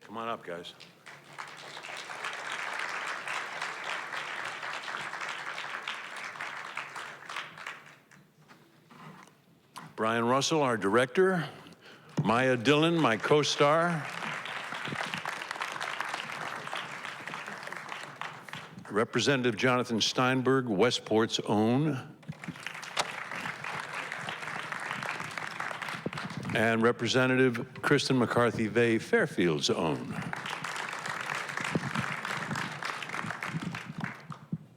Come on up, guys. Brian Russell, our director. Maya Dillon, my co-star. Representative Jonathan Steinberg, Westport's own. And Representative Kristen McCarthy-Vey, Fairfield's own.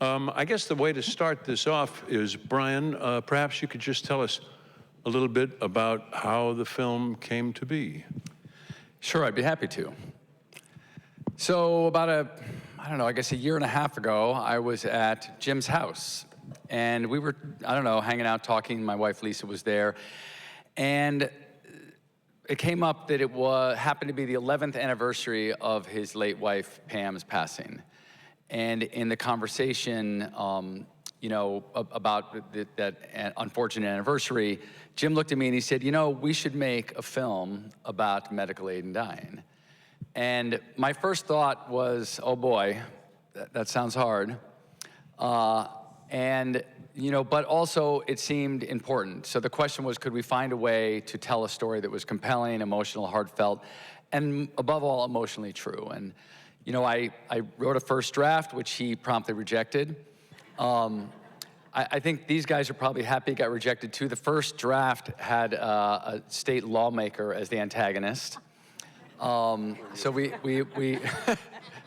I guess the way to start this off is, Brian, perhaps you could just tell us a little bit about how the film came to be. Sure, I'd be happy to. So about a year and a half ago, I was at Jim's house. And we were, hanging out, talking. My wife, Lisa, was there. And it came up that it happened to be the 11th anniversary of his late wife, Pam's passing. And in the conversation, about that unfortunate anniversary, Jim looked at me and he said, we should make a film about medical aid in dying. And my first thought was, oh boy, that sounds hard. But also it seemed important. So the question was, could we find a way to tell a story that was compelling, emotional, heartfelt, and above all, emotionally true? And, I wrote a first draft, which he promptly rejected. I think these guys are probably happy it got rejected too. The first draft had a state lawmaker as the antagonist. So we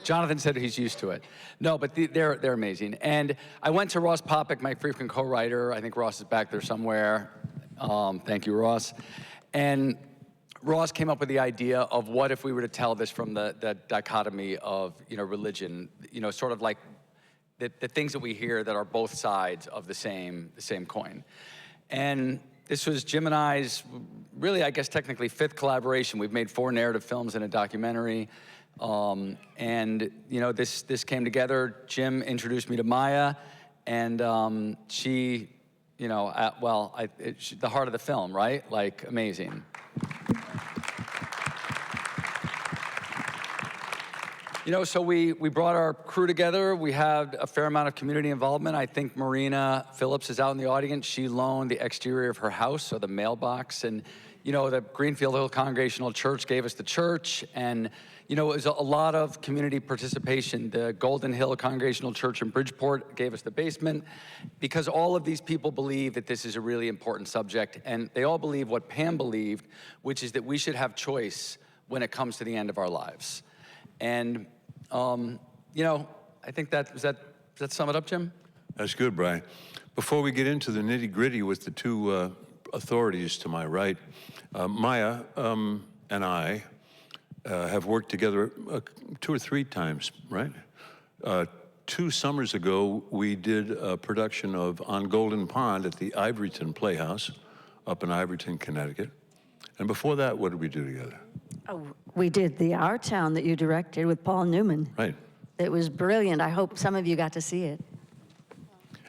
Jonathan said he's used to it. No, but they're amazing. And I went to Ross Popek, my frequent co-writer. I think Ross is back there somewhere. Thank you, Ross. And Ross came up with the idea of what if we were to tell this from the dichotomy of, religion, sort of like the things that we hear that are both sides of the same coin. And this was Jim and I's, really, I guess, technically 5th collaboration. We've made 4 narrative films and a documentary. This came together. Jim introduced me to Maya, and she, the heart of the film, right? Like, amazing. So we brought our crew together. We had a fair amount of community involvement. I think Marina Phillips is out in the audience. She loaned the exterior of her house, so the mailbox. And, the Greenfield Hill Congregational Church gave us the church. And, it was a lot of community participation. The Golden Hill Congregational Church in Bridgeport gave us the basement, because all of these people believe that this is a really important subject. And they all believe what Pam believed, which is that we should have choice when it comes to the end of our lives. And, I think does that sum it up, Jim? That's good, Brian. Before we get into the nitty-gritty with the two authorities to my right, Maya and I have worked together 2 or 3 times, right? 2 summers ago, we did a production of On Golden Pond at the Ivoryton Playhouse up in Ivoryton, Connecticut. And before that, what did we do together? Oh, we did the Our Town that you directed with Paul Newman. Right. It was brilliant. I hope some of you got to see it.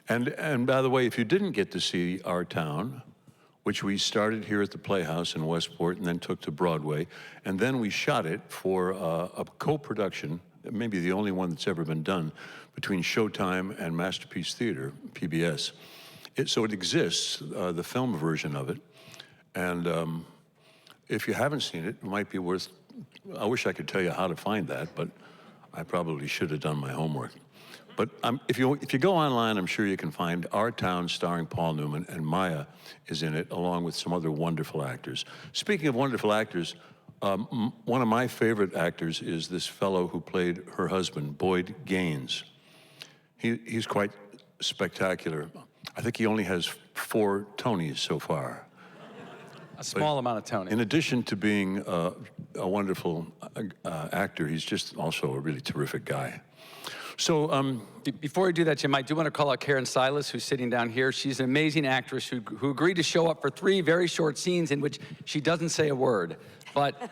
And by the way, if you didn't get to see Our Town, which we started here at the Playhouse in Westport and then took to Broadway, and then we shot it for a co-production, maybe the only one that's ever been done, between Showtime and Masterpiece Theater, PBS. So it exists, the film version of it. And if you haven't seen it, it might be worth, I wish I could tell you how to find that, but I probably should have done my homework. But if you go online, I'm sure you can find Our Town starring Paul Newman, and Maya is in it, along with some other wonderful actors. Speaking of wonderful actors, one of my favorite actors is this fellow who played her husband, Boyd Gaines. He's quite spectacular. I think he only has 4 Tonys so far. A small amount of Tony. In addition to being a wonderful actor, he's just also a really terrific guy. So before we do that, Jim, I do want to call out Karen Silas, who's sitting down here. She's an amazing actress who agreed to show up for 3 very short scenes in which she doesn't say a word, but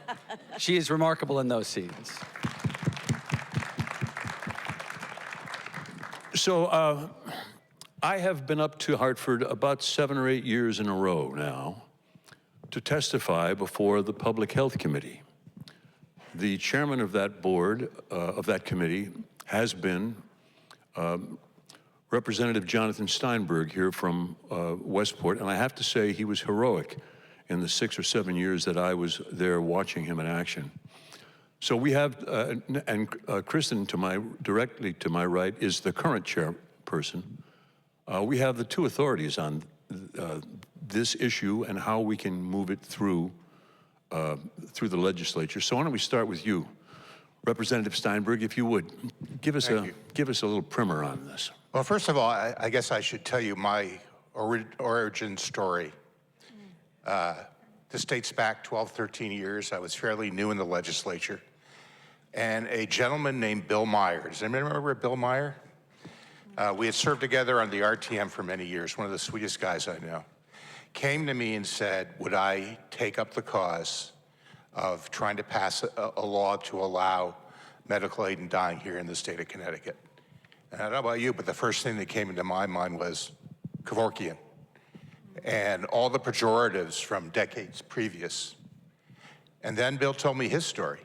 she is remarkable in those scenes. So I have been up to Hartford about 7 or 8 years in a row now to testify before the Public Health Committee. The chairman of that board, of that committee, has been Representative Jonathan Steinberg here from Westport, and I have to say he was heroic in the 6 or 7 years that I was there watching him in action. So we have, Kristen, directly to my right, is the current chairperson. We have the two authorities on this issue and how we can move it through the legislature. So why don't we start with you, Representative Steinberg, if you would give us a little primer on this. Well, first of all, I guess I should tell you my origin story. This dates back 12, 13 years. I was fairly new in the legislature. And a gentleman named Bill Meyer, does anybody remember Bill Meyer? We had served together on the RTM for many years, one of the sweetest guys I know, came to me and said, would I take up the cause of trying to pass a law to allow medical aid in dying here in the state of Connecticut. And I don't know about you, but the first thing that came into my mind was Kevorkian and all the pejoratives from decades previous. And then Bill told me his story.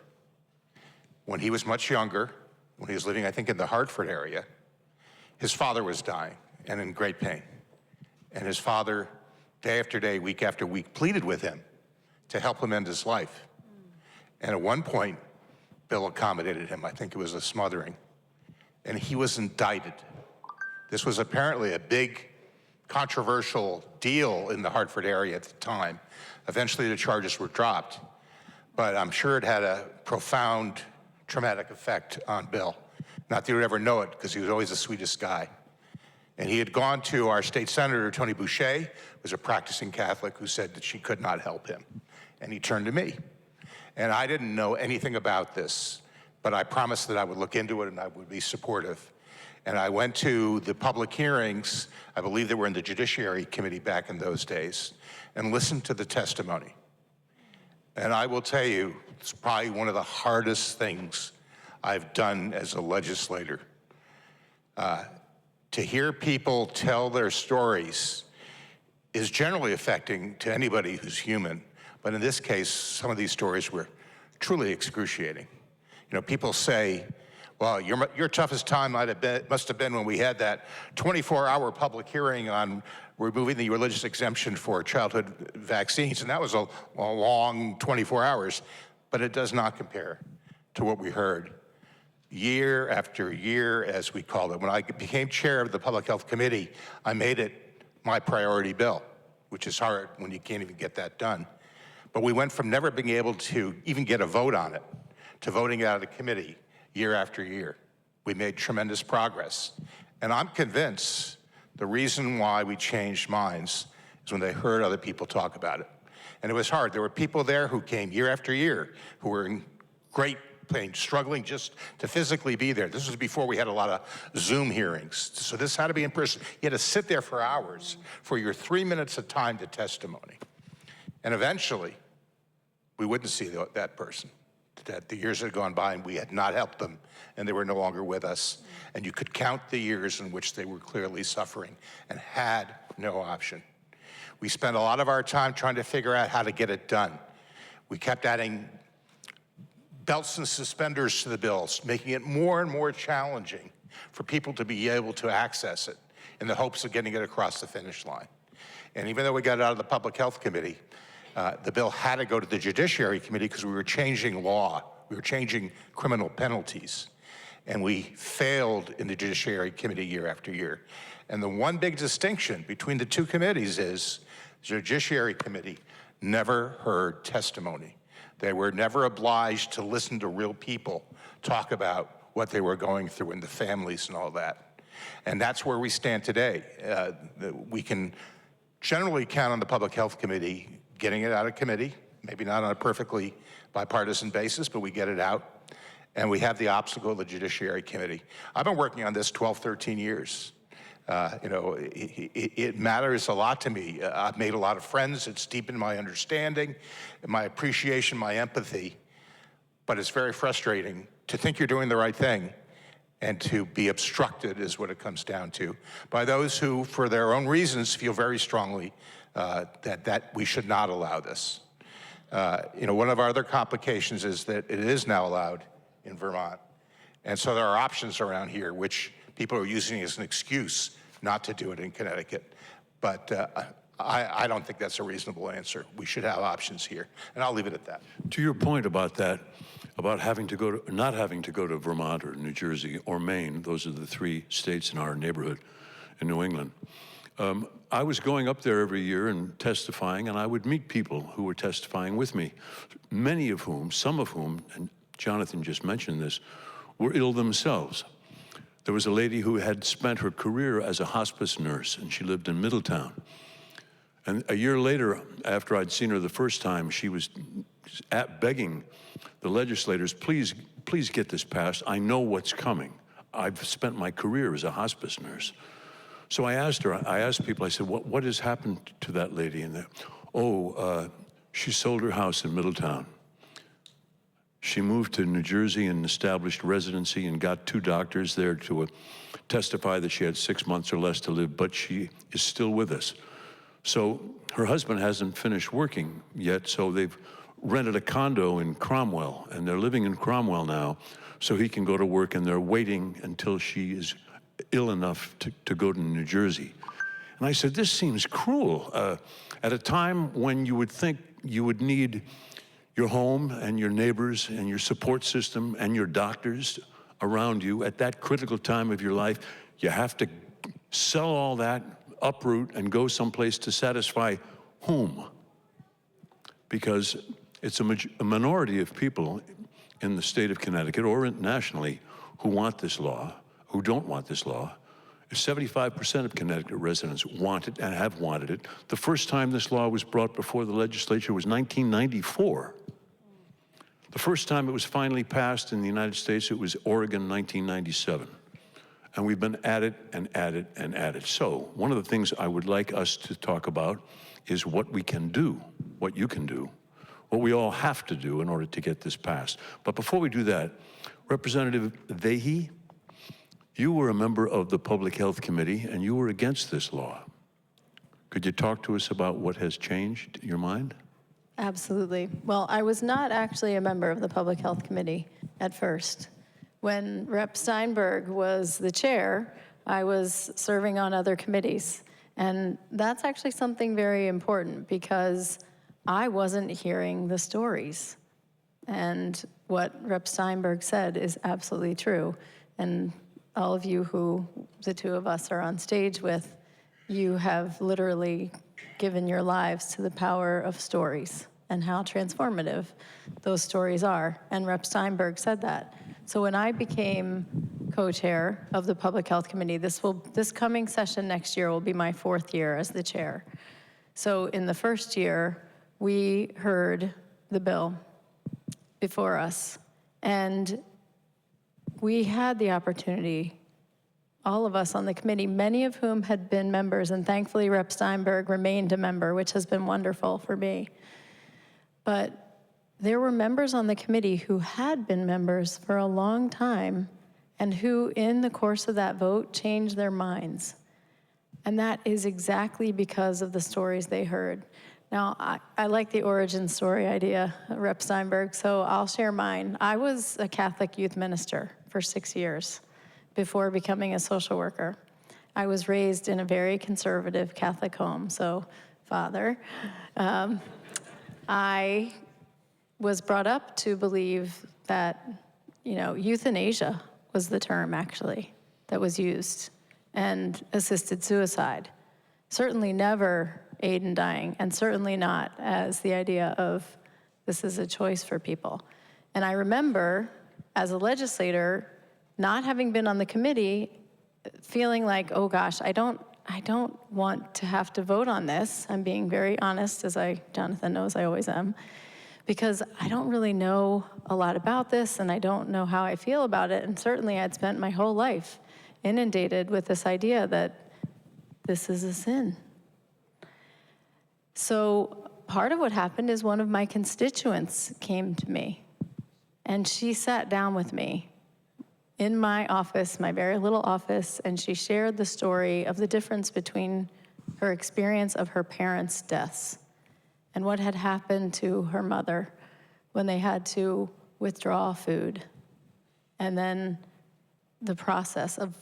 When he was much younger, when he was living, I think, in the Hartford area, his father was dying and in great pain. And his father, day after day, week after week, pleaded with him to help him end his life. And at one point, Bill accommodated him. I think it was a smothering. And he was indicted. This was apparently a big, controversial deal in the Hartford area at the time. Eventually, the charges were dropped. But I'm sure it had a profound, traumatic effect on Bill. Not that he would ever know it, because he was always the sweetest guy. And he had gone to our state senator, Tony Boucher, who was a practicing Catholic, who said that she could not help him. And he turned to me. And I didn't know anything about this, but I promised that I would look into it and I would be supportive. And I went to the public hearings, I believe they were in the Judiciary Committee back in those days, and listened to the testimony. And I will tell you, it's probably one of the hardest things I've done as a legislator. To hear people tell their stories is generally affecting to anybody who's human. But in this case, some of these stories were truly excruciating. You know, people say, well, your toughest time must have been when we had that 24-hour public hearing on removing the religious exemption for childhood vaccines. And that was a long 24 hours. But it does not compare to what we heard year after year, as we called it. When I became chair of the Public Health Committee, I made it my priority bill, which is hard when you can't even get that done. But we went from never being able to even get a vote on it to voting out of the committee year after year. We made tremendous progress. And I'm convinced the reason why we changed minds is when they heard other people talk about it. And it was hard. There were people there who came year after year who were in great pain, struggling just to physically be there. This was before we had a lot of Zoom hearings. So this had to be in person. You had to sit there for hours for your 3 minutes of time to testimony. And eventually, we wouldn't see that person. That the years had gone by and we had not helped them and they were no longer with us. And you could count the years in which they were clearly suffering and had no option. We spent a lot of our time trying to figure out how to get it done. We kept adding belts and suspenders to the bills, making it more and more challenging for people to be able to access it in the hopes of getting it across the finish line. And even though we got it out of the Public Health Committee, the bill had to go to the Judiciary Committee because we were changing law. We were changing criminal penalties. And we failed in the Judiciary Committee year after year. And the one big distinction between the two committees is the Judiciary Committee never heard testimony. They were never obliged to listen to real people talk about what they were going through and the families and all that. And that's where we stand today. We can generally count on the Public Health Committee getting it out of committee, maybe not on a perfectly bipartisan basis, but we get it out. And we have the obstacle of the Judiciary Committee. I've been working on this 12, 13 years. It matters a lot to me. I've made a lot of friends. It's deepened my understanding, my appreciation, my empathy. But it's very frustrating to think you're doing the right thing and to be obstructed is what it comes down to by those who, for their own reasons, feel very strongly that we should not allow this. One of our other complications is that it is now allowed in Vermont. And so there are options around here which people are using as an excuse not to do it in Connecticut. But I don't think that's a reasonable answer. We should have options here. And I'll leave it at that. To your point about that, about not having to go to Vermont or New Jersey or Maine, those are the three states in our neighborhood in New England. I was going up there every year and testifying, and I would meet people who were testifying with me, some of whom, and Jonathan just mentioned this, were ill themselves. There was a lady who had spent her career as a hospice nurse, and she lived in Middletown. And a year later, after I'd seen her the first time, she was begging the legislators, please get this passed. I know what's coming. I've spent my career as a hospice nurse. So I asked people, I said, what has happened to that lady? And she sold her house in Middletown. She moved to New Jersey and established residency and got 2 doctors there to testify that she had 6 months or less to live, but she is still with us. So her husband hasn't finished working yet, so they've rented a condo in Cromwell, and they're living in Cromwell now, so he can go to work, and they're waiting until she is ill enough to go to New Jersey. And I said, this seems cruel. At a time when you would think you would need your home and your neighbors and your support system and your doctors around you at that critical time of your life, you have to sell all that, uproot, and go someplace to satisfy whom? Because it's a minority of people in the state of Connecticut or nationally who want this law, who don't want this law. 75% of Connecticut residents want it and have wanted it. The first time this law was brought before the legislature was 1994. The first time it was finally passed in the United States, it was Oregon, 1997. And we've been at it and at it and at it. So one of the things I would like us to talk about is what we can do, what you can do, what we all have to do in order to get this passed. But before we do that, Representative Vehi, you were a member of the Public Health Committee and you were against this law. Could you talk to us about what has changed your mind? Absolutely. Well, I was not actually a member of the Public Health Committee at first. When Rep. Steinberg was the chair, I was serving on other committees. And that's actually something very important because I wasn't hearing the stories. And what Rep. Steinberg said is absolutely true. And all of you who the 2 of us are on stage with, you have literally given your lives to the power of stories and how transformative those stories are. And Rep. Steinberg said that. So when I became co-chair of the Public Health Committee, this coming session next year will be my 4th year as the chair. So in the first year, we heard the bill before us, and we had the opportunity, all of us on the committee, many of whom had been members, and thankfully Rep. Steinberg remained a member, which has been wonderful for me. But there were members on the committee who had been members for a long time and who, in the course of that vote, changed their minds. And that is exactly because of the stories they heard. Now, I like the origin story idea, Rep. Steinberg, so I'll share mine. I was a Catholic youth minister for 6 years before becoming a social worker. I was raised in a very conservative Catholic home, so father. I was brought up to believe that, euthanasia was the term, actually, that was used, and assisted suicide. Certainly never aid in dying, and certainly not as the idea of this is a choice for people. And I remember, as a legislator, not having been on the committee, feeling like, oh gosh, I don't want to have to vote on this. I'm being very honest, as Jonathan knows I always am, because I don't really know a lot about this, and I don't know how I feel about it. And certainly I'd spent my whole life inundated with this idea that this is a sin. So part of what happened is one of my constituents came to me, and she sat down with me in my office, my very little office, and she shared the story of the difference between her experience of her parents' deaths and what had happened to her mother when they had to withdraw food. And then the process of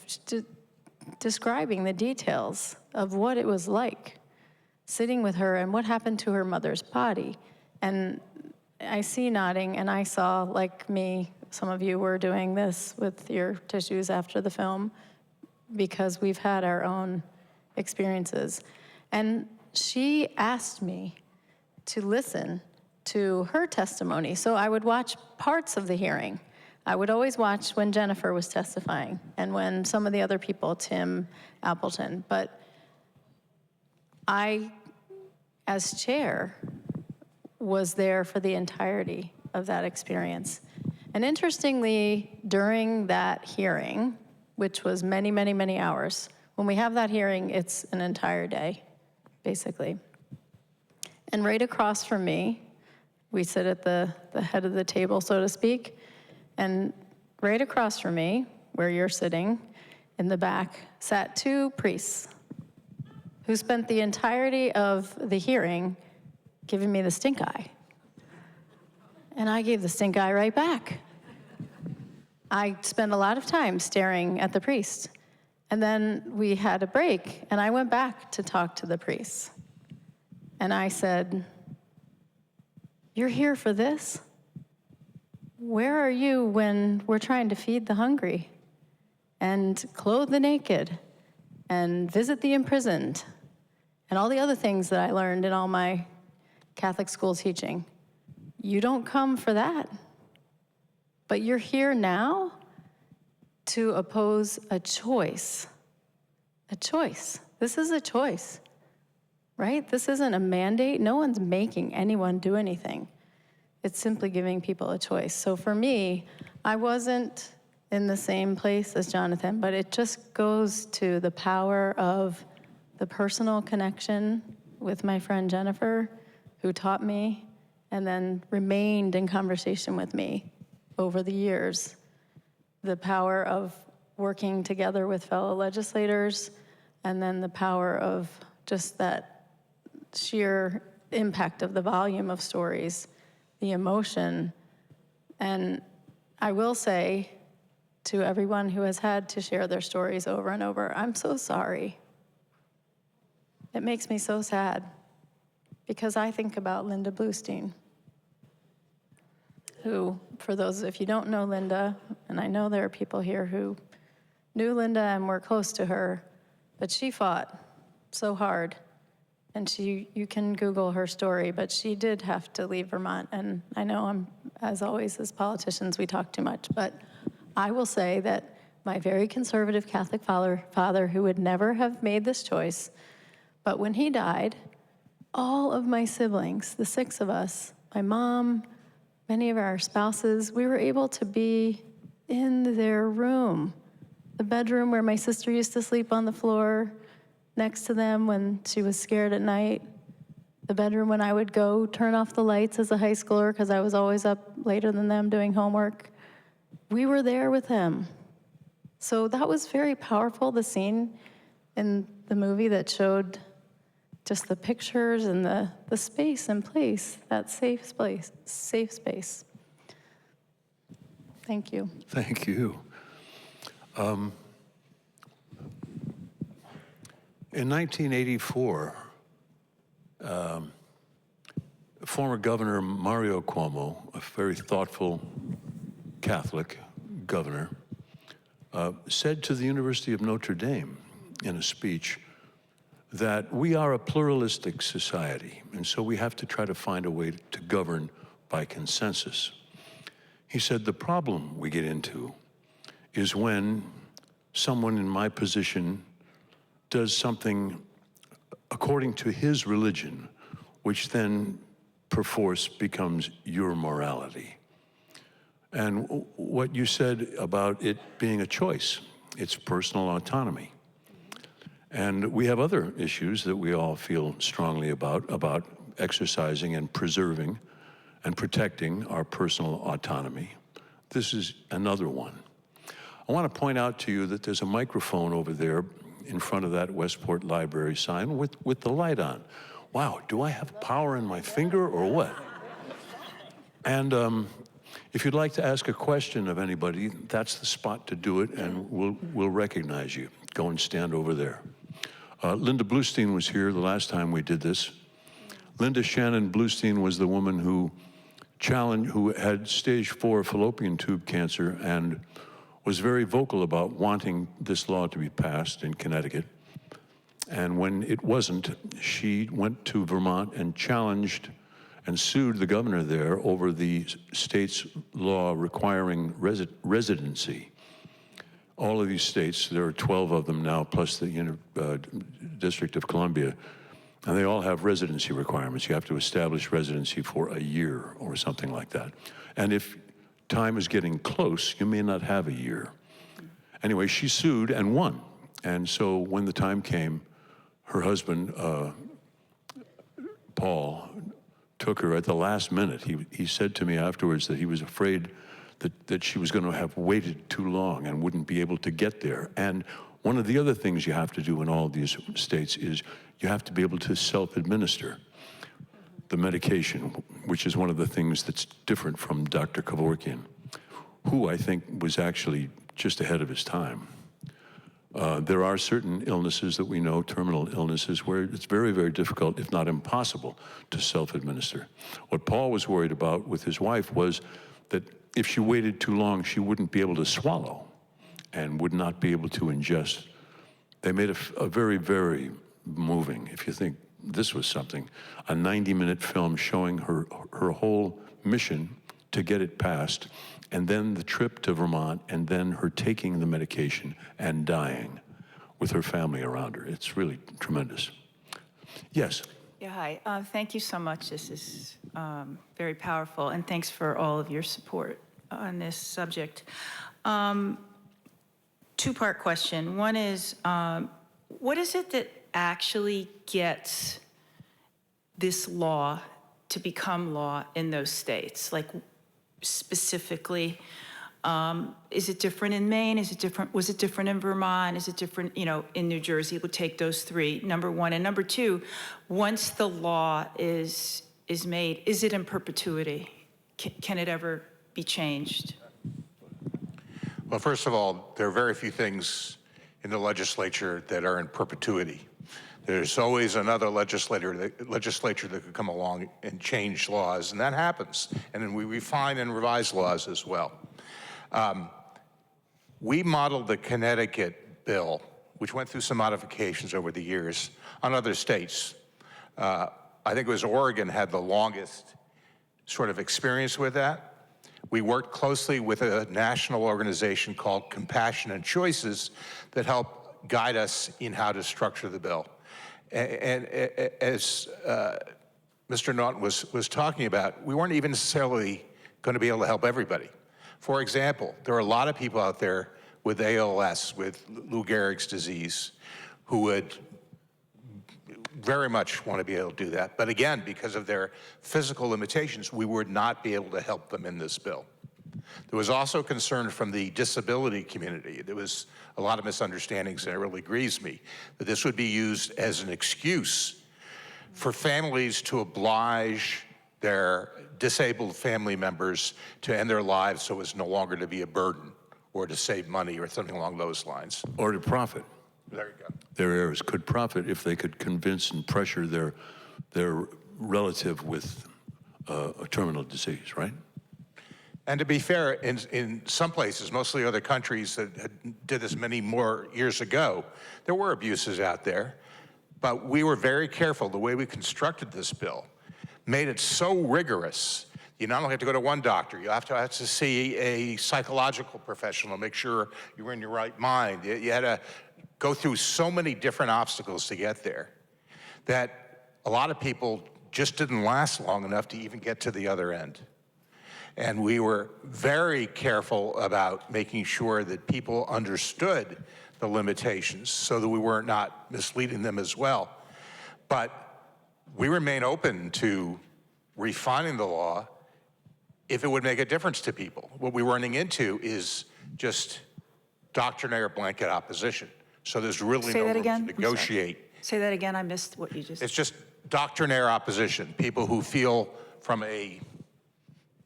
describing the details of what it was like sitting with her and what happened to her mother's body. And I see nodding, and I saw, like me, some of you were doing this with your tissues after the film, because we've had our own experiences. And she asked me to listen to her testimony. So I would watch parts of the hearing. I would always watch when Jennifer was testifying and when some of the other people, Tim Appleton. But I, as chair, was there for the entirety of that experience. And interestingly, during that hearing, which was many, many, many hours, when we have that hearing, it's an entire day, basically. And right across from me, we sit at the head of the table, so to speak, and right across from me, where you're sitting, in the back, sat two priests who spent the entirety of the hearing giving me the stink eye. And I gave the stink eye right back. I spent a lot of time staring at the priest. And then we had a break, and I went back to talk to the priests. And I said, "You're here for this? Where are you when we're trying to feed the hungry and clothe the naked and visit the imprisoned and all the other things that I learned in all my Catholic school teaching? You don't come for that. But you're here now to oppose a choice. A choice. This is a choice, right? This isn't a mandate. No one's making anyone do anything. It's simply giving people a choice. So for me, I wasn't in the same place as Jonathan, but it just goes to the power of the personal connection with my friend Jennifer, who taught me and then remained in conversation with me over the years. The power of working together with fellow legislators, and then the power of just that sheer impact of the volume of stories, the emotion. And I will say to everyone who has had to share their stories over and over, I'm so sorry. It makes me so sad, because I think about Linda Bluestein, who, for those, if you don't know Linda, and I know there are people here who knew Linda and were close to her, but she fought so hard. And you can Google her story, but she did have to leave Vermont. And I know as always, as politicians, we talk too much, but I will say that my very conservative Catholic father, who would never have made this choice, but when he died, all of my siblings, the 6 of us, my mom, many of our spouses, we were able to be in their room, the bedroom where my sister used to sleep on the floor next to them when she was scared at night, the bedroom when I would go turn off the lights as a high schooler because I was always up later than them doing homework. We were there with them. So that was very powerful, the scene in the movie that showed just the pictures and the space and place, that safe space. Thank you. Thank you. In 1984, former Governor Mario Cuomo, a very thoughtful Catholic governor, said to the University of Notre Dame in a speech that we are a pluralistic society, and so we have to try to find a way to govern by consensus. He said, the problem we get into is when someone in my position does something according to his religion, which then perforce becomes your morality. And what you said about it being a choice, it's personal autonomy. And we have other issues that we all feel strongly about exercising and preserving and protecting our personal autonomy. This is another one. I want to point out to you that there's a microphone over there in front of that Westport Library sign with the light on. wow, do I have power in my finger or what? And if you'd like to ask a question of anybody, that's the spot to do it, and we'll recognize you. Go and stand over there. Linda Bluestein was here the last time we did this. Linda Shannon Bluestein was the woman who had stage 4 fallopian tube cancer and was very vocal about wanting this law to be passed in Connecticut. And when it wasn't, she went to Vermont and challenged and sued the governor there over the state's law requiring residency. All of these states, there are 12 of them now, plus the District of Columbia, and they all have residency requirements. You have to establish residency for a year or something like that. And if time is getting close, you may not have a year. Anyway, she sued and won. And so when the time came, her husband, Paul, took her at the last minute. He said to me afterwards that he was afraid that she was going to have waited too long and wouldn't be able to get there. And one of the other things you have to do in all these states is you have to be able to self-administer the medication, which is one of the things that's different from Dr. Kevorkian, who I think was actually just ahead of his time. There are certain illnesses that we know, terminal illnesses, where it's very, very difficult, if not impossible, to self-administer. What Paul was worried about with his wife was that if she waited too long, she wouldn't be able to swallow and would not be able to ingest. They made a very, very moving, if you think this was something, a 90-minute film showing her whole mission to get it passed, and then the trip to Vermont, and then her taking the medication and dying with her family around her. It's really tremendous. Yes? Yeah, hi. Thank you so much. This is very powerful, and thanks for all of your support on this subject. Two-part question. One is, what is it that actually gets this law to become law in those states? Like, specifically, is it different in Maine? Is it different? Was it different in Vermont? Is it different, in New Jersey? It would take those three, number one. And number two, once the law is made, is it in perpetuity? Can it ever be changed? Well, first of all, there are very few things in the legislature that are in perpetuity. There's always another legislature that could come along and change laws, and that happens. And then we refine and revise laws as well. We modeled the Connecticut bill, which went through some modifications over the years, on other states. I think it was Oregon had the longest sort of experience with that. We worked closely with a national organization called Compassion and Choices that helped guide us in how to structure the bill. And as Mr. Naughton was talking about, we weren't even necessarily going to be able to help everybody. For example, there are a lot of people out there with ALS, with Lou Gehrig's disease, who would very much want to be able to do that. But again, because of their physical limitations, we would not be able to help them in this bill. There was also concern from the disability community. There was a lot of misunderstandings, and it really grieves me that this would be used as an excuse for families to oblige their disabled family members to end their lives so as no longer to be a burden or to save money or something along those lines. Or to profit. There you go. Their heirs could profit if they could convince and pressure their relative with a terminal disease, right? And to be fair, in some places, mostly other countries that did this many more years ago, there were abuses out there. But we were very careful. The way we constructed this bill made it so rigorous. You not only have to go to one doctor, you have to see a psychological professional to make sure you were in your right mind. You had to go through so many different obstacles to get there that a lot of people just didn't last long enough to even get to the other end. And we were very careful about making sure that people understood the limitations so that we were not misleading them as well. But we remain open to refining the law if it would make a difference to people. What we're running into is just doctrinaire blanket opposition. So there's really no room to negotiate. Say that again, I missed what you just said. It's just doctrinaire opposition, people who feel from a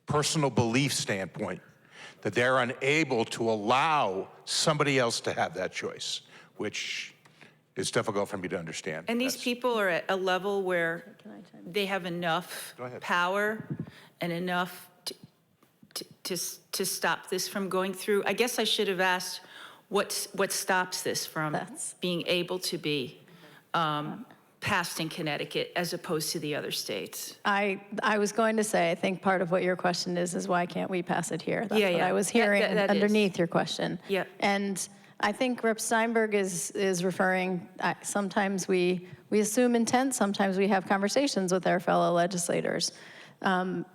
personal belief standpoint that they're unable to allow somebody else to have that choice, which is difficult for me to understand. And these people are at a level where they have enough Go ahead. power and enough to stop this from going through. I guess I should have asked what stops this from being able to be passed in Connecticut as opposed to the other states. I was going to say, I think part of what your question is why can't we pass it here? That's Yeah, what yeah. I was hearing That is. underneath your question. Yeah. And I think Rep. Steinberg is referring, sometimes we assume intent, sometimes we have conversations with our fellow legislators.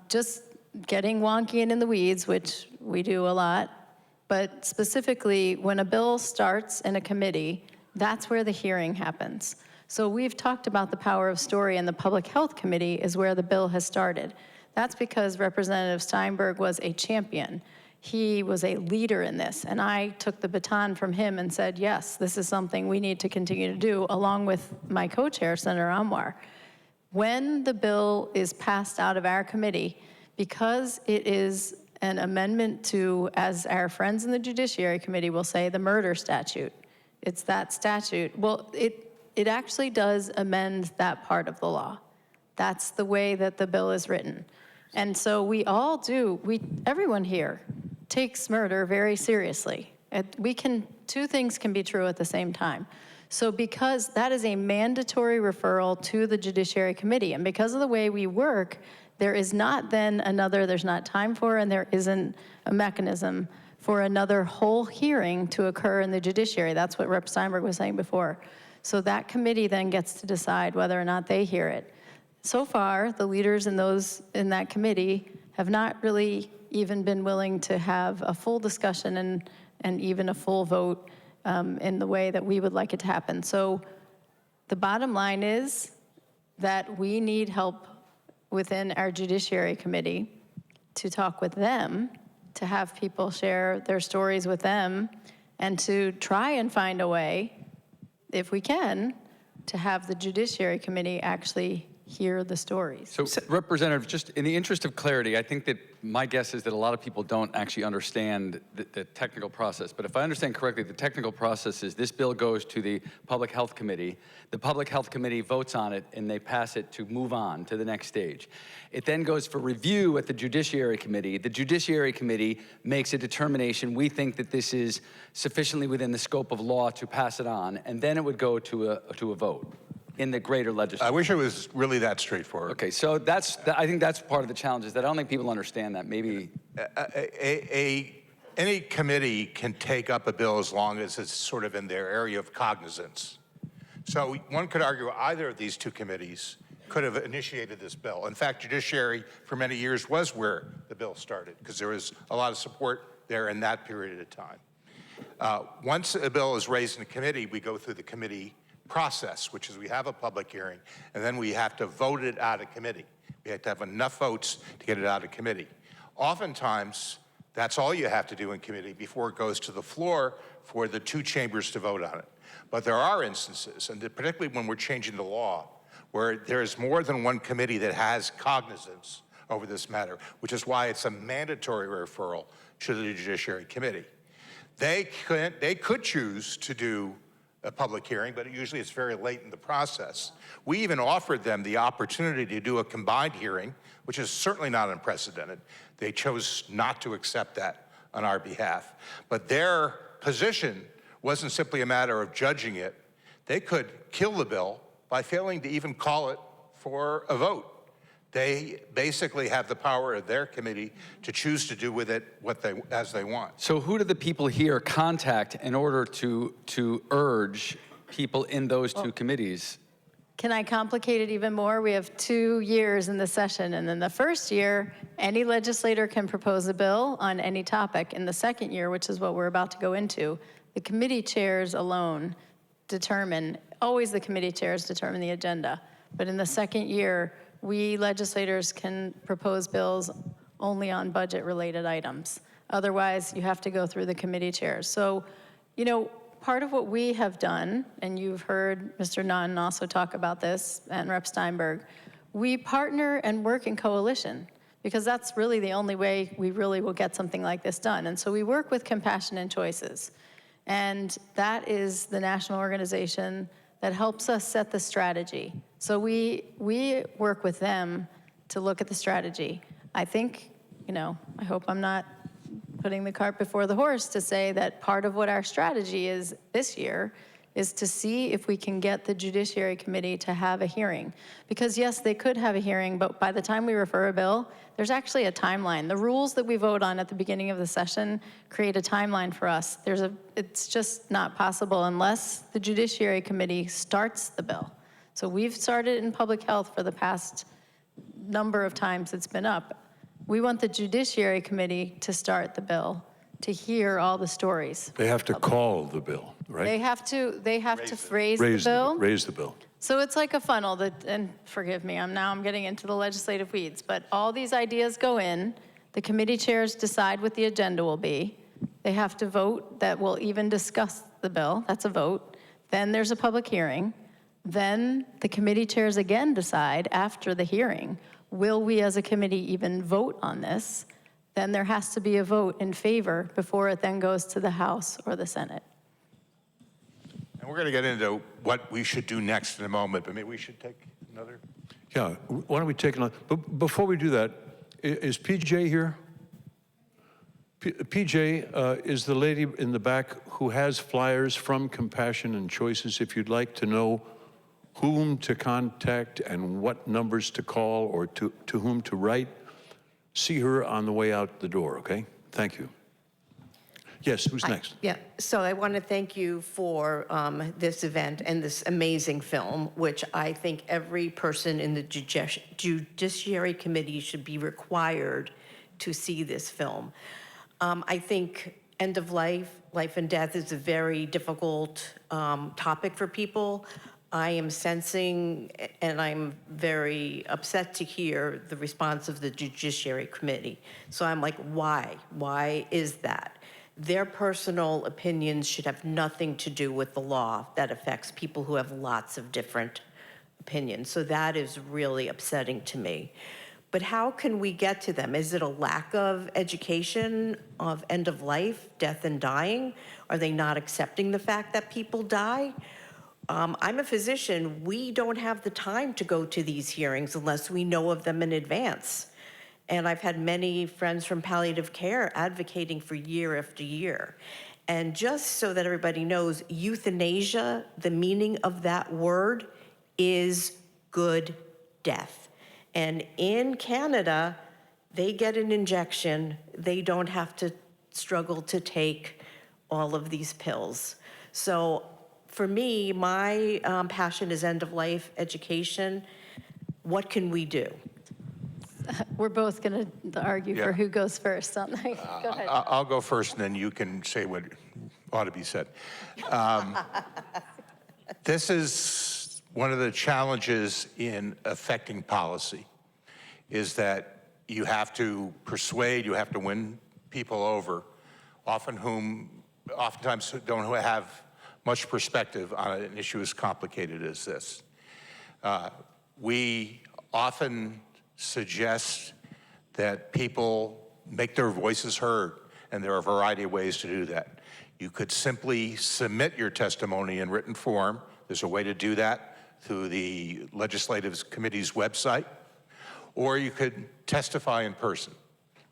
Just getting wonky and in the weeds, which we do a lot, but specifically when a bill starts in a committee, that's where the hearing happens. So we've talked about the power of story, and the Public Health Committee is where the bill has started. That's because Representative Steinberg was a champion. He was a leader in this, and I took the baton from him and said, yes, this is something we need to continue to do, along with my co-chair, Senator Anwar. When the bill is passed out of our committee, because it is an amendment to, as our friends in the Judiciary Committee will say, the murder statute. It's that statute. Well, it actually does amend that part of the law. That's the way that the bill is written. And so we all do, everyone here takes murder very seriously. Two things can be true at the same time. So because that is a mandatory referral to the Judiciary Committee, and because of the way we work, there is not then there's not time for, and there isn't a mechanism for another whole hearing to occur in the judiciary. That's what Rep. Steinberg was saying before. So that committee then gets to decide whether or not they hear it. So far, the leaders in that committee have not really even been willing to have a full discussion and even a full vote in the way that we would like it to happen. So the bottom line is that we need help within our Judiciary Committee to talk with them, to have people share their stories with them, and to try and find a way, if we can, to have the Judiciary Committee actually hear the stories. So, Representative, just in the interest of clarity, I think that my guess is that a lot of people don't actually understand the technical process. But if I understand correctly, the technical process is this bill goes to the Public Health Committee. The Public Health Committee votes on it, and they pass it to move on to the next stage. It then goes for review at the Judiciary Committee. The Judiciary Committee makes a determination. We think that this is sufficiently within the scope of law to pass it on, and then it would go to a vote in the greater legislature. I wish it was really that straightforward. Okay, so I think that's part of the challenge, is that I don't think people understand that. Maybe Any committee can take up a bill as long as it's sort of in their area of cognizance. So one could argue either of these two committees could have initiated this bill. In fact, Judiciary for many years was where the bill started, because there was a lot of support there in that period of time. Once a bill is raised in a committee, we go through the committee process, which is we have a public hearing, and then we have to vote it out of committee. We have to have enough votes to get it out of committee. Oftentimes, that's all you have to do in committee before it goes to the floor for the two chambers to vote on it. But there are instances, and particularly when we're changing the law, where there's more than one committee that has cognizance over this matter, which is why it's a mandatory referral to the Judiciary Committee. They could choose to do a public hearing, but usually it's very late in the process. We even offered them the opportunity to do a combined hearing, which is certainly not unprecedented. They chose not to accept that on our behalf. But their position wasn't simply a matter of judging it. They could kill the bill by failing to even call it for a vote. They basically have the power of their committee to choose to do with it as they want. So who do the people here contact in order to urge people in those two committees? Can I complicate it even more? We have 2 years in the session, and then the first year, any legislator can propose a bill on any topic. In the second year, which is what we're about to go into, the committee chairs alone always the committee chairs determine the agenda. But in the second year, we legislators can propose bills only on budget-related items. Otherwise, you have to go through the committee chairs. So, part of what we have done, and you've heard Mr. Naughton also talk about this, and Rep. Steinberg, we partner and work in coalition, because that's really the only way we really will get something like this done. And so we work with Compassion and Choices. And that is the national organization that helps us set the strategy. So we work with them to look at the strategy. I think, I hope I'm not putting the cart before the horse to say that part of what our strategy is this year is to see if we can get the Judiciary Committee to have a hearing. Because yes, they could have a hearing, but by the time we refer a bill, there's actually a timeline. The rules that we vote on at the beginning of the session create a timeline for us. It's just not possible unless the Judiciary Committee starts the bill. So we've started in public health for the past number of times it's been up. We want the Judiciary Committee to start the bill, to hear all the stories. They have to call the bill, right? They have to raise the bill. Raise the bill. So it's like a funnel that, and forgive me, I'm getting into the legislative weeds, but all these ideas go in, the committee chairs decide what the agenda will be. They have to vote that will even discuss the bill, that's a vote. Then there's a public hearing. Then the committee chairs again decide after the hearing, will we as a committee even vote on this? Then there has to be a vote in favor before it then goes to the House or the Senate. And we're going to get into what we should do next in a moment, but maybe we should take another. Yeah, why don't we take another, but before we do that, is PJ here? PJ is the lady in the back who has flyers from Compassion and Choices. If you'd like to know whom to contact and what numbers to call or to whom to write, see her on the way out the door, okay? Thank you. Yes, who's next? Yeah, so I want to thank you for this event and this amazing film, which I think every person in the Judiciary Committee should be required to see this film. I think end of life and death is a very difficult topic for people. I am sensing, and I'm very upset to hear the response of the Judiciary Committee. So I'm like, why? Why is that? Their personal opinions should have nothing to do with the law that affects people who have lots of different opinions. So that is really upsetting to me. But how can we get to them? Is it a lack of education of end of life, death and dying? Are they not accepting the fact that people die? I'm a physician. We don't have the time to go to these hearings unless we know of them in advance. And I've had many friends from palliative care advocating for year after year. And just so that everybody knows, euthanasia, the meaning of that word is good death. And in Canada, they get an injection. They don't have to struggle to take all of these pills. So for me, my passion is end-of-life education. What can we do? We're both going to argue for who goes first. Go ahead. I'll go first, and then you can say what ought to be said. This is one of the challenges in affecting policy, is that you have to persuade, you have to win people over, oftentimes don't have much perspective on an issue as complicated as this. We often suggest that people make their voices heard, and there are a variety of ways to do that. You could simply submit your testimony in written form. There's a way to do that through the Legislative Committee's website, or you could testify in person.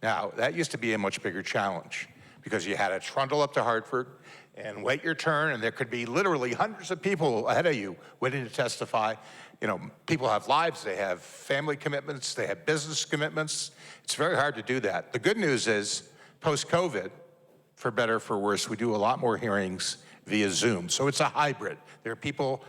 Now, that used to be a much bigger challenge because you had to trundle up to Hartford and wait your turn, and there could be literally hundreds of people ahead of you waiting to testify. You know, people have lives, they have family commitments, they have business commitments. It's very hard to do that. The good news is, post-COVID, for better or for worse, we do a lot more hearings via Zoom. So it's a hybrid. There are people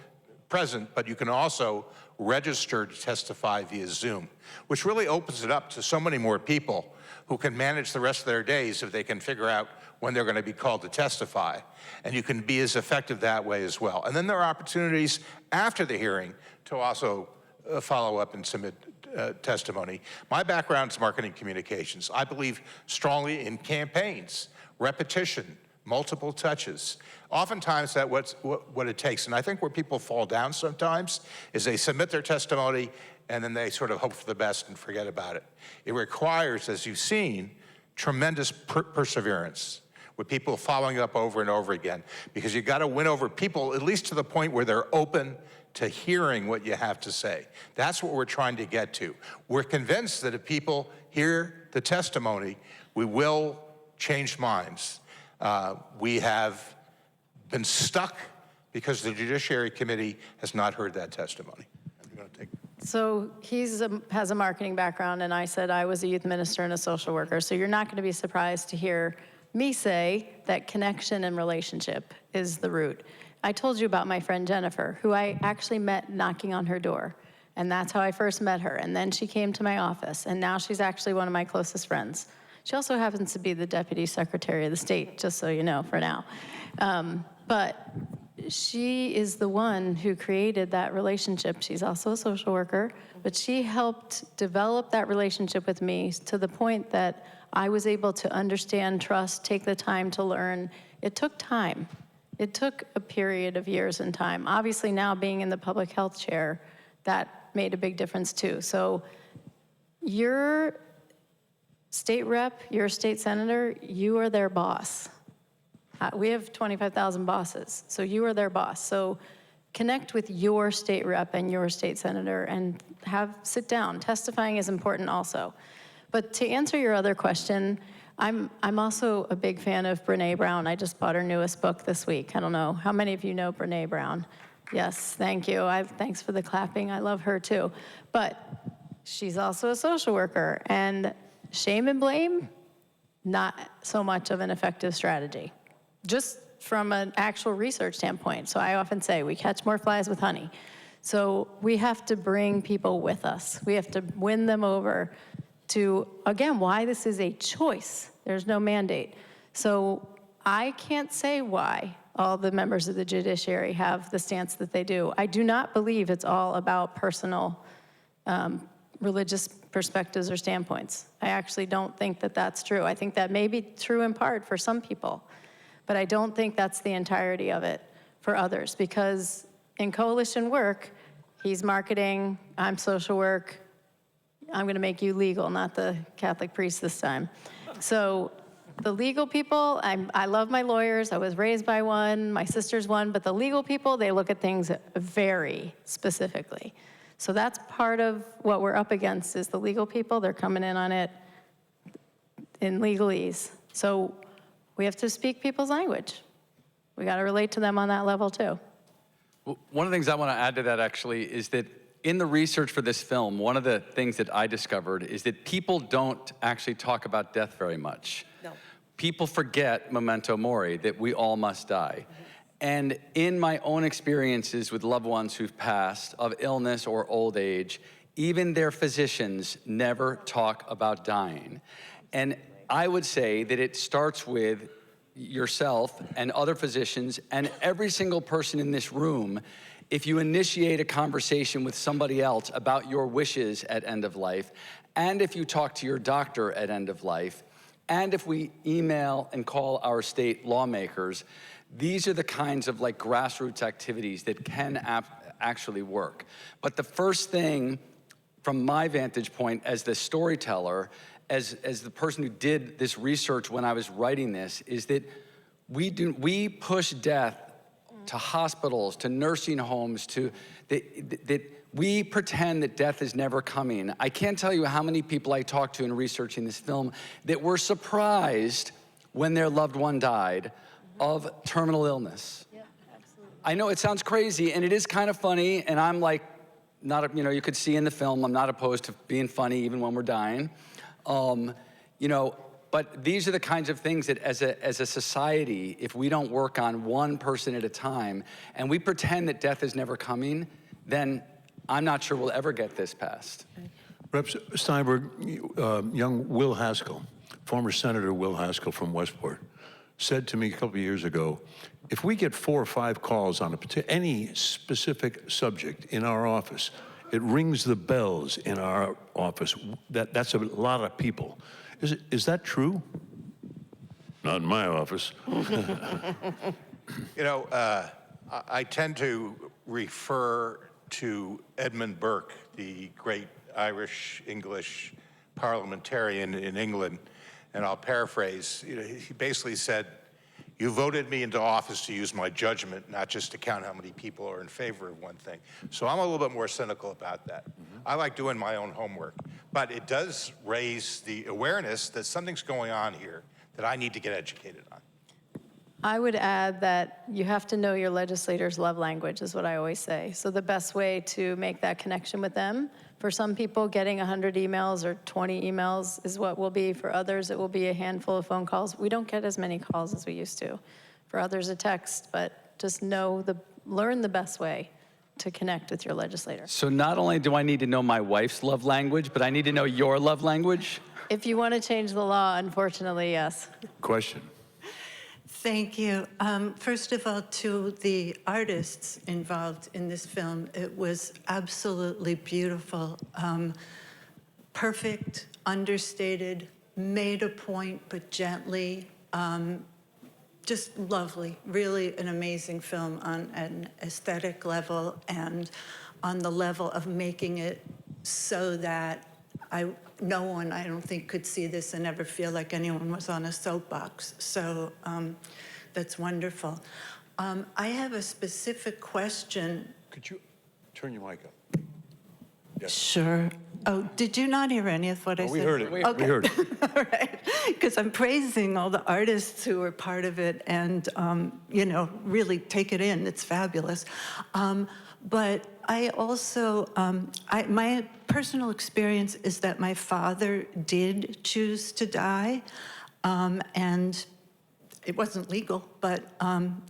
present, but you can also register to testify via Zoom, which really opens it up to so many more people who can manage the rest of their days if they can figure out when they're going to be called to testify. And you can be as effective that way as well. And then there are opportunities after the hearing to also follow up and submit testimony. My background is marketing communications. I believe strongly in campaigns, repetition, multiple touches. Oftentimes that's what it takes. And I think where people fall down sometimes is they submit their testimony and then they sort of hope for the best and forget about it. It requires, as you've seen, tremendous perseverance with people following up over and over again, because you got to win over people at least to the point where they're open to hearing what you have to say. That's what we're trying to get to. We're convinced that if people hear the testimony, we will change minds. We have been stuck because the Judiciary Committee has not heard that testimony. I'm going to take. So he has a marketing background, and I said I was a youth minister and a social worker. So you're not going to be surprised to hear me say that connection and relationship is the root. I told you about my friend Jennifer, who I actually met knocking on her door. And that's how I first met her. And then she came to my office, and now she's actually one of my closest friends. She also happens to be the Deputy Secretary of the State, just so you know, for now. But she is the one who created that relationship. She's also a social worker, but she helped develop that relationship with me to the point that I was able to understand, trust, take the time to learn. It took time. It took a period of years and time. Obviously now being in the public health chair, that made a big difference too. So your state rep, your state senator, you are their boss. We have 25,000 bosses, so you are their boss. So connect with your state rep and your state senator and sit down. Testifying is important also. But to answer your other question, I'm also a big fan of Brené Brown. I just bought her newest book this week. I don't know, how many of you know Brené Brown? Yes, thank you. Thanks for the clapping. I love her too. But she's also a social worker, and shame and blame, not so much of an effective strategy, just from an actual research standpoint. So I often say we catch more flies with honey. So we have to bring people with us. We have to win them over to, again, why this is a choice. There's no mandate. So I can't say why all the members of the judiciary have the stance that they do. I do not believe it's all about personal religious perspectives or standpoints. I actually don't think that that's true. I think that may be true in part for some people, but I don't think that's the entirety of it for others, because in coalition work, he's marketing, I'm social work, I'm gonna make you legal, not the Catholic priest this time. So the legal people, I love my lawyers, I was raised by one, my sister's one, but the legal people, they look at things very specifically. So that's part of what we're up against is the legal people, they're coming in on it in legalese. So we have to speak people's language. We gotta relate to them on that level too. Well, one of the things I want to add to that actually is that in the research for this film, one of the things that I discovered is that people don't actually talk about death very much. No. People forget memento mori, that we all must die. And in my own experiences with loved ones who've passed of illness or old age, even their physicians never talk about dying. And I would say that it starts with yourself and other physicians and every single person in this room. If you initiate a conversation with somebody else about your wishes at end of life, and if you talk to your doctor at end of life, and if we email and call our state lawmakers, these are the kinds of like grassroots activities that can actually work. But the first thing from my vantage point as the storyteller, as the person who did this research when I was writing this, is that we push death to hospitals, to nursing homes, that we pretend that death is never coming. I can't tell you how many people I talked to in researching this film that were surprised when their loved one died of terminal illness. Yeah, absolutely. I know it sounds crazy, and it is kind of funny, and I'm like, you could see in the film, I'm not opposed to being funny even when we're dying. But these are the kinds of things that as a society, if we don't work on one person at a time, and we pretend that death is never coming, then I'm not sure we'll ever get this passed. Rep. Steinberg, young Will Haskell, former Senator Will Haskell from Westport, said to me a couple of years ago, if we get 4 or 5 calls on any specific subject in our office, it rings the bells in our office. That's a lot of people. Is that true? Not in my office. You know, I tend to refer to Edmund Burke, the great Irish-English parliamentarian in England, and I'll paraphrase. You know, he basically said, "You voted me into office to use my judgment, not just to count how many people are in favor of one thing." So I'm a little bit more cynical about that. I like doing my own homework, but it does raise the awareness that something's going on here that I need to get educated on. I would add that you have to know your legislators' love language, is what I always say. So the best way to make that connection with them, for some people, getting 100 emails or 20 emails is what will be. For others, it will be a handful of phone calls. We don't get as many calls as we used to. For others, a text, but just learn the best way to connect with your legislator. So not only do I need to know my wife's love language, but I need to know your love language? If you want to change the law, unfortunately, yes. Question. Thank you. First of all, to the artists involved in this film, it was absolutely beautiful. Perfect, understated, made a point, but gently. Just lovely, really an amazing film on an aesthetic level and on the level of making it so that no one, I don't think, could see this and ever feel like anyone was on a soapbox. So that's wonderful. I have a specific question. Could you turn your mic up? Yes. Sure. Oh, did you not hear any of what I said? We heard it. Okay. We heard it. All right, because I'm praising all the artists who were part of it and, really take it in. It's fabulous. But I also, my personal experience is that my father did choose to die, and it wasn't legal, but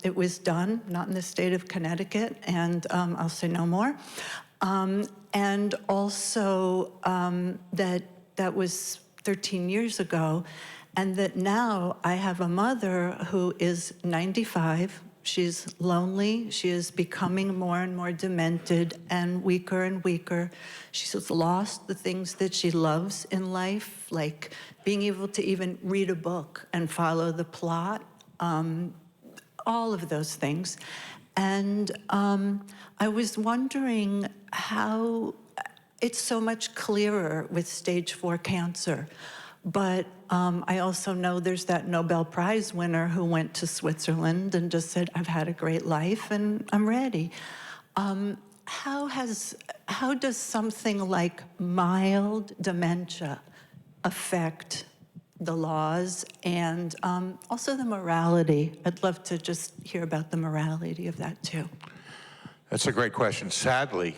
it was done, not in the state of Connecticut, and I'll say no more. And also that was 13 years ago, and that now I have a mother who is 95. She's lonely. She is becoming more and more demented and weaker. She's lost the things that she loves in life, like being able to even read a book and follow the plot, all of those things. And I was wondering how it's so much clearer with stage 4 cancer. But I also know there's that Nobel Prize winner who went to Switzerland and just said, "I've had a great life and I'm ready." How does something like mild dementia affect the laws and also the morality? I'd love to just hear about the morality of that too. That's a great question. Sadly,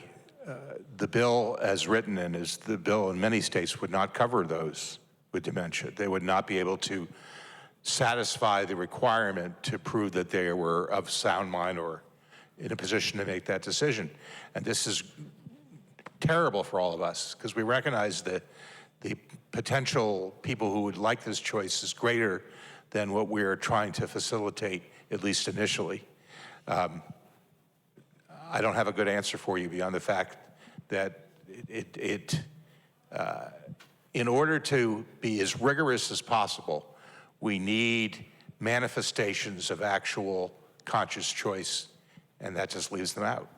the bill as written and as the bill in many states would not cover those with dementia. They would not be able to satisfy the requirement to prove that they were of sound mind or in a position to make that decision. And this is terrible for all of us because we recognize that the potential people who would like this choice is greater than what we're trying to facilitate, at least initially. I don't have a good answer for you beyond the fact that in order to be as rigorous as possible, we need manifestations of actual conscious choice, and that just leaves them out.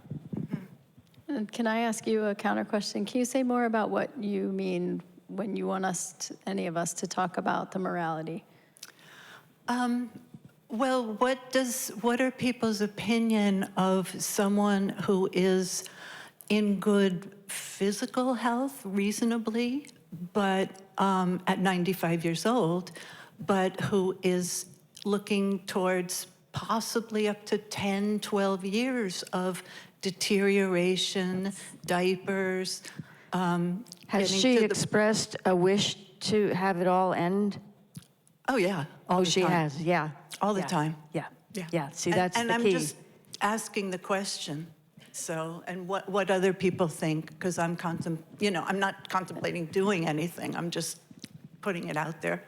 And can I ask you a counter question? Can you say more about what you mean when you want any of us to talk about the morality? Well, what are people's opinion of someone who is in good physical health, reasonably, but at 95 years old, but who is looking towards possibly up to 10, 12 years of deterioration, diapers. Has she expressed a wish to have it all end? Oh, yeah, all the She time. has, yeah. All the Yeah. time. Yeah, Yeah. yeah, see, that's the key. And I'm just asking the question. So, and what other people think, because I'm not contemplating doing anything. I'm just putting it out there.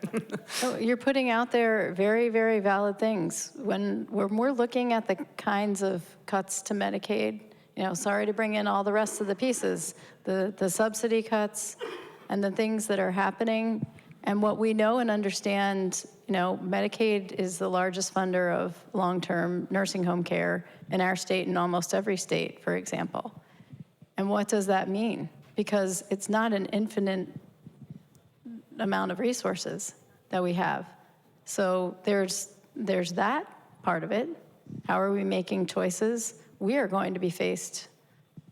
Oh, you're putting out there very, very valid things. When we're looking at the kinds of cuts to Medicaid, sorry to bring in all the rest of the pieces, the subsidy cuts and the things that are happening, And what we know and understand, Medicaid is the largest funder of long-term nursing home care in our state and almost every state, for example. And what does that mean? Because it's not an infinite amount of resources that we have. So there's that part of it. How are we making choices? We are going to be faced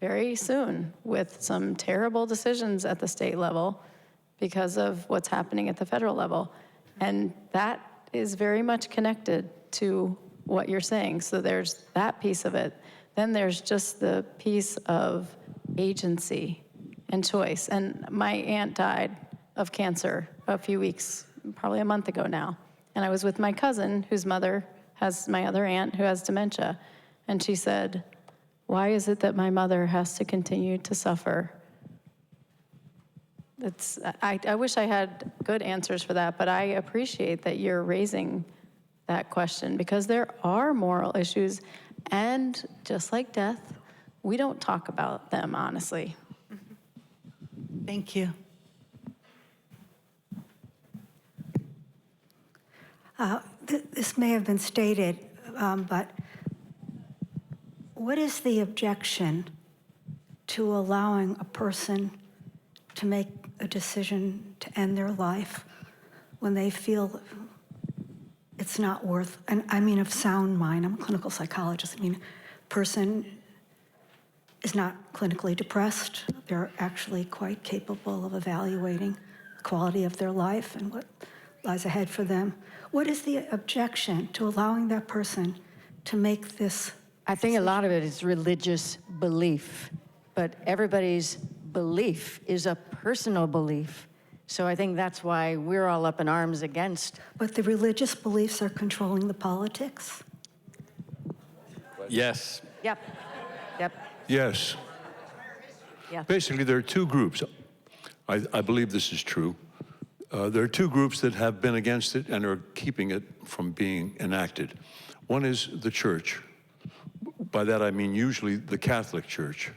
very soon with some terrible decisions at the state level because of what's happening at the federal level. And that is very much connected to what you're saying. So there's that piece of it. Then there's just the piece of agency and choice. And my aunt died of cancer a few weeks, probably a month ago now. And I was with my cousin, whose mother has, my other aunt, who has dementia. And she said, "Why is it that my mother has to continue to suffer?" I wish I had good answers for that, but I appreciate that you're raising that question because there are moral issues, and just like death, we don't talk about them honestly. Thank you. This may have been stated, but what is the objection to allowing a person to make a decision to end their life when they feel it's not worth, and I mean of sound mind, I'm a clinical psychologist, I mean, person is not clinically depressed, they're actually quite capable of evaluating the quality of their life and what lies ahead for them. What is the objection to allowing that person to make this? I think a lot of it is religious belief, but everybody's belief is a personal belief. So I think that's why we're all up in arms against. But the religious beliefs are controlling the politics? Yes. Yep. Yes. Yeah. Basically, there are two groups. I believe this is true. There are two groups that have been against it and are keeping it from being enacted. One is the church. By that I mean usually the Catholic Church,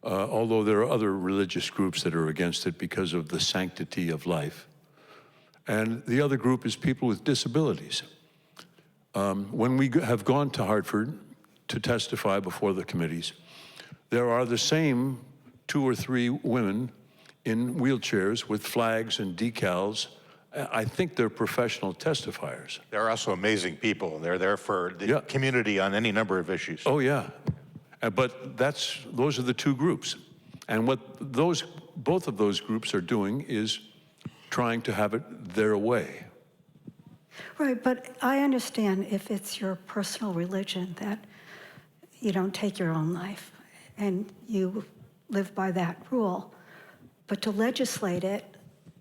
although there are other religious groups that are against it because of the sanctity of life. And the other group is people with disabilities. When we have gone to Hartford to testify before the committees, there are the same 2 or 3 women in wheelchairs with flags and decals. I think they're professional testifiers. They're also amazing people. They're there for the community on any number of issues. Oh, yeah. But those are the two groups. And what both of those groups are doing is trying to have it their way. Right, but I understand if it's your personal religion that you don't take your own life and you live by that rule. But to legislate it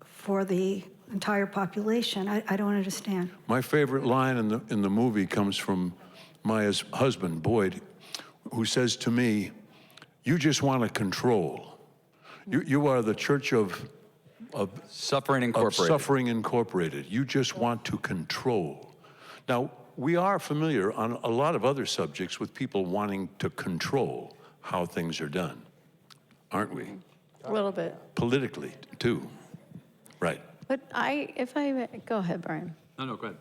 for the entire population, I don't understand. My favorite line in the movie comes from Maya's husband, Boyd, who says to me, "You just want to control. You are the Church of Suffering Incorporated. Of Suffering Incorporated. You just want to control." Now, we are familiar on a lot of other subjects with people wanting to control how things are done, aren't we? A little bit. Politically, too. Right. But go ahead, Brian. No, go ahead.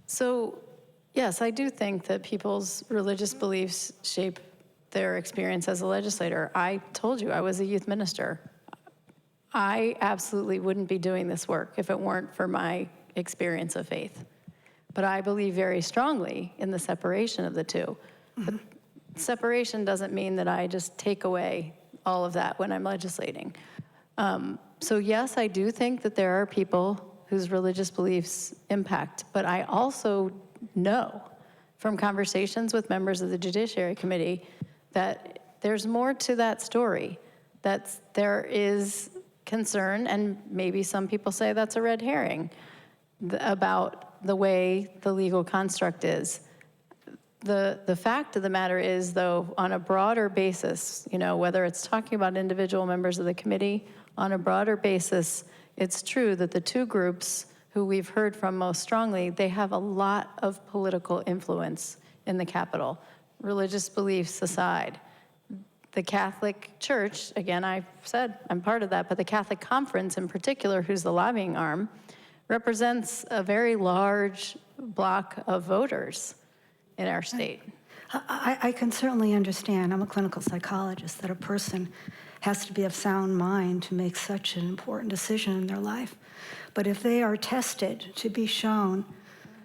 So, yes, I do think that people's religious beliefs shape their experience as a legislator. I told you I was a youth minister. I absolutely wouldn't be doing this work if it weren't for my experience of faith. But I believe very strongly in the separation of the two. But separation doesn't mean that I just take away all of that when I'm legislating. So yes, I do think that there are people whose religious beliefs impact, but I also know from conversations with members of the Judiciary Committee that there's more to that story, that there is concern, and maybe some people say that's a red herring, about the way the legal construct is. The fact of the matter is, though, on a broader basis, whether it's talking about individual members of the committee, on a broader basis, it's true that the two groups who we've heard from most strongly, they have a lot of political influence in the Capitol, religious beliefs aside. the Catholic Church, again, I've said I'm part of that, but the Catholic Conference in particular, who's the lobbying arm, represents a very large block of voters in our state. I can certainly understand, I'm a clinical psychologist, that a person has to be of sound mind to make such an important decision in their life. But if they are tested to be shown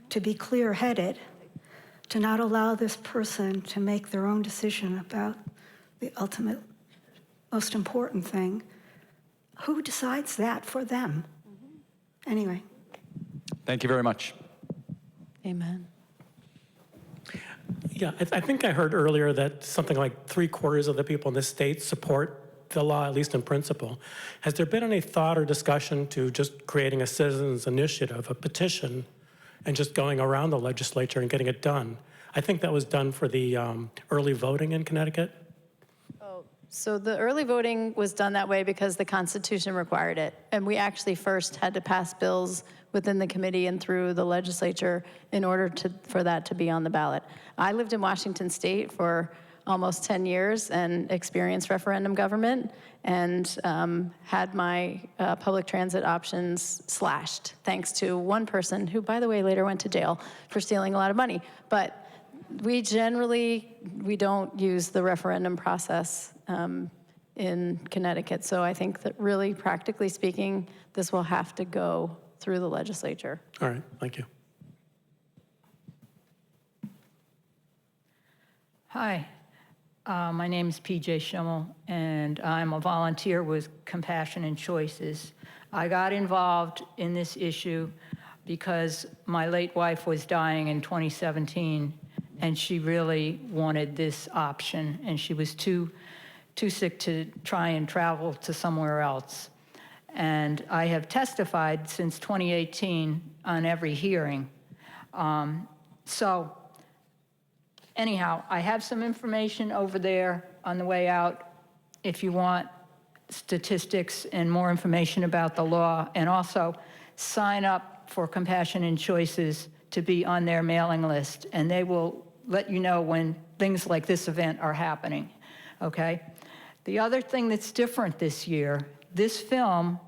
to be clear-headed, to not allow this person to make their own decision about the ultimate, most important thing, who decides that for them? Anyway. Thank you very much. Amen. Yeah, I think I heard earlier that something like 3/4 of the people in this state support the law, at least in principle. Has there been any thought or discussion to just creating a citizens initiative, a petition, and just going around the legislature and getting it done? I think that was done for the early voting in Connecticut. So the early voting was done that way because the Constitution required it. And we actually first had to pass bills within the committee and through the legislature in order for that to be on the ballot. I lived in Washington State for almost 10 years and experienced referendum government and had my public transit options slashed thanks to one person who, by the way, later went to jail for stealing a lot of money. But we don't use the referendum process in Connecticut. So I think that really, practically speaking, this will have to go through the legislature. All right, thank you. Hi, my name is PJ Schimmel, and I'm a volunteer with Compassion and Choices. I got involved in this issue because my late wife was dying in 2017, and she really wanted this option, and she was too sick to try and travel to somewhere else. And I have testified since 2018 on every hearing. So anyhow, I have some information over there on the way out if you want statistics and more information about the law, and also sign up for Compassion and Choices to be on their mailing list, and they will let you know when things like this event are happening, okay? The other thing that's different this year, this film